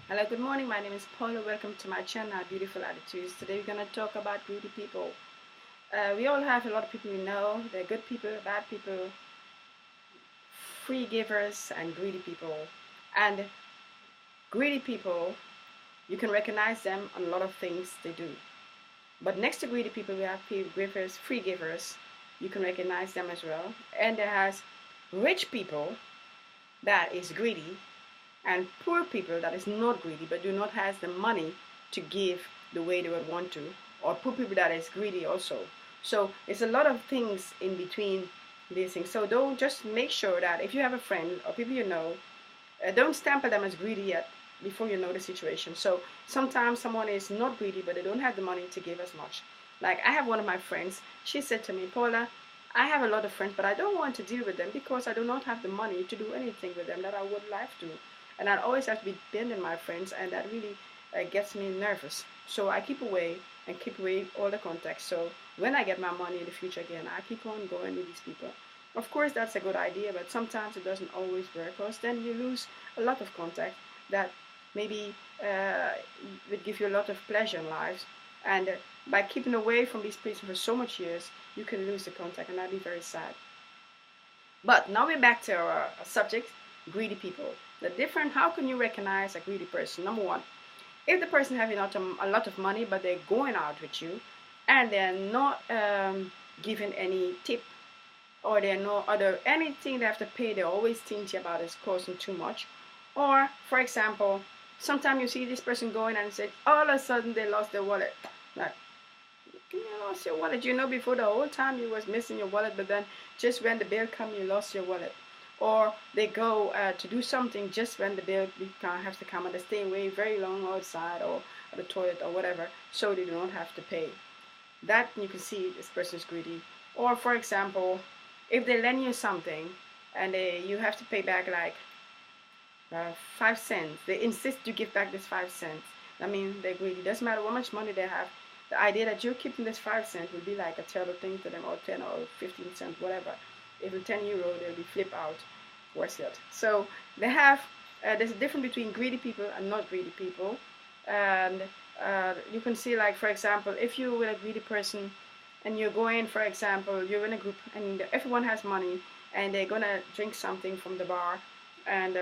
Hello, good morning. My name is Paula. Welcome to my channel, Beautiful Attitudes. Today we're going to talk about greedy people. We all have a lot of people we know. They're good people, bad people, free givers, and greedy people. And greedy people, you can recognize them on a lot of things they do. But next to greedy people, we have givers, free givers. You can recognize them as well. And there has rich people that is greedy, and poor people that is not greedy but do not have the money to give the way they would want to, or poor people that is greedy also. So it's a lot of things in between these things. So don't just make sure that if you have a friend or people you know, don't stamp them as greedy yet before you know the situation. So sometimes someone is not greedy but they don't have the money to give as much. Like I have one of my friends, she said to me, Paula, I have a lot of friends, but I don't want to deal with them because I do not have the money to do anything with them that I would like to. And I always have to be bending my friends, and that really gets me nervous. So I keep away and keep away all the contacts. So when I get my money in the future again, I keep on going with these people. Of course, that's a good idea, but sometimes it doesn't always work because then you lose a lot of contact that maybe would give you a lot of pleasure in life. And by keeping away from these people for so much years, you can lose the contact, and that'd be very sad. But now we're back to our subject, greedy people. The different, how can you recognize a greedy person? Number one, if the person having a lot of money, but they're going out with you, and they're not giving any tip, or they're no other anything they have to pay, they're always stingy about it's costing too much. Or, for example, sometimes you see this person going and say, all of a sudden they lost their wallet. Like, you lost your wallet. You know, before the whole time you was missing your wallet, but then just when the bill come, you lost your wallet. Or they go to do something just when the bill has to come, and they stay away very long outside or at the toilet or whatever, so they do not have to pay. That you can see this person is greedy. Or for example, if they lend you something and you have to pay back like 5 cents, they insist you give back this 5 cents. I mean, they're greedy. Doesn't matter how much money they have. The idea that you're keeping this 5 cents will be like a terrible thing to them, or 10 or 15 cents, whatever. Even 10 euro, they'll be flip out. Worth it. So they have. There's a difference between greedy people and not greedy people, and you can see, like for example, if you're with a greedy person and you're going, for example, you're in a group and everyone has money and they're gonna drink something from the bar, and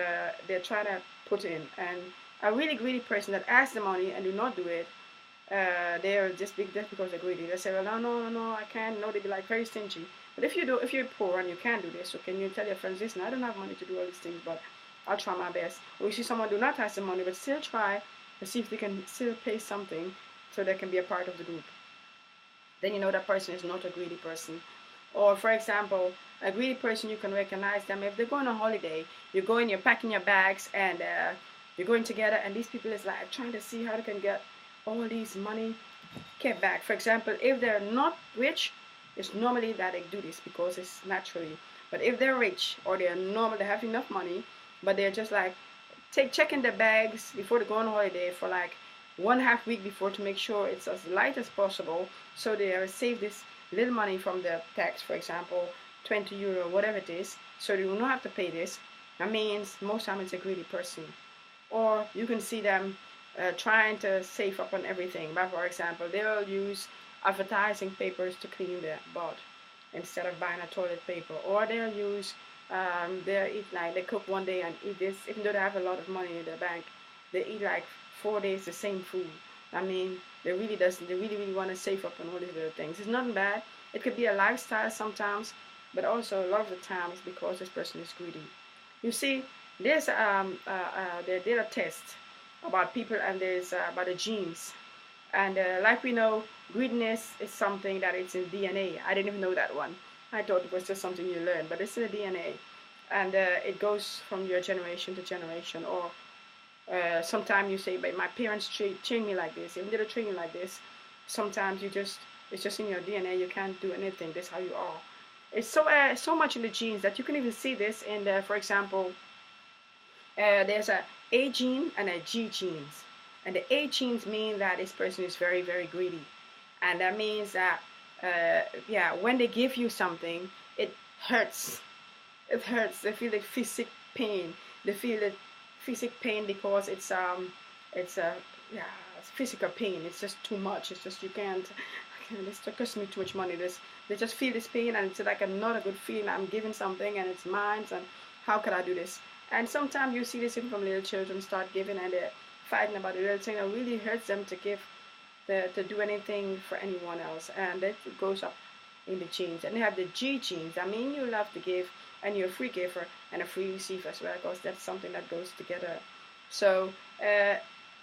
they're trying to put in, and a really greedy person that asks the money and do not do it, they're just because they're greedy. They say, well, no, no, no, no, I can't. No, they be like very stingy. But if you're poor and you can't do this, so can you tell your friends, listen, I don't have money to do all these things, but I'll try my best. Or you see someone do not have some money, but still try to see if they can still pay something so they can be a part of the group. Then you know that person is not a greedy person. Or for example, a greedy person, you can recognize them if they're going on holiday. You're going, you're packing your bags, and you're going together, and these people is like trying to see how they can get all these money kept back. For example, if they're not rich, it's normally that they do this because it's naturally. But if they're rich or they're normal, they have enough money, but they're just like checking their bags before they go on holiday for like 1.5 week before to make sure it's as light as possible, so they save this little money from the tax, for example 20 euro, whatever it is, so they will not have to pay this. That means most time it's a greedy person. Or you can see them trying to save up on everything. But for example, they'll use advertising papers to clean their butt instead of buying a toilet paper. Or they'll use they'll eat like they cook one day and eat this, even though they have a lot of money in their bank. They eat like 4 days the same food. I mean, they really want to save up on all these little things. It's not bad. It could be a lifestyle sometimes, but also a lot of the time it's because this person is greedy. You see, there's they did a test about people, and there's about the genes, and like we know, greediness is something that it's in DNA. I didn't even know that one. I thought it was just something you learn, but it's in the DNA, and it goes from your generation to generation. Or sometimes you say, but my parents trained me like this. Even though they train you like this, sometimes it's just in your DNA. You can't do anything. That's how you are. It's so much in the genes that you can even see this in the, for example, there's a gene and a G genes. And the A genes mean that this person is very, very greedy. And that means that, yeah, when they give you something, it hurts. It hurts. They feel the physical pain. They feel the physical pain because it's a yeah, it's physical pain. It's just too much. It's just you can't. This costs me too much money. They just feel this pain, and it's like not a good feeling. I'm giving something, and it's mine, and how could I do this? And sometimes you see this even from little children start giving, and they're fighting about the little thing that really hurts them to give, to do anything for anyone else, and it goes up in the genes. And you have the G genes. I mean, you love to give, and you're a free giver and a free receiver as well, because that's something that goes together. So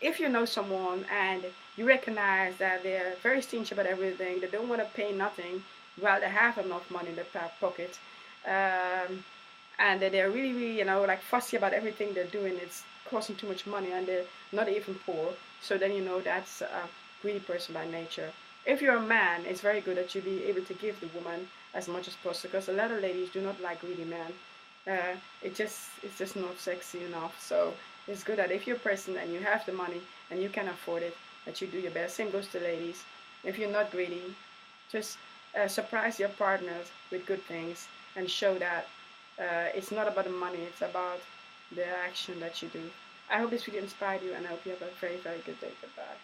if you know someone and you recognize that they're very stingy about everything, they don't want to pay nothing while they have enough money in their pocket, and that they're really, really, like fussy about everything they're doing, it's costing too much money, and they're not even poor. So then you know that's a greedy person by nature. If you're a man, it's very good that you be able to give the woman as much as possible, because a lot of ladies do not like greedy men. It's just not sexy enough. So it's good that if you're a person and you have the money and you can afford it, that you do your best. Same goes to ladies. If you're not greedy, just surprise your partners with good things and show that it's not about the money, it's about the action that you do. I hope this video inspired you, and I hope you have a very, very good day. Goodbye.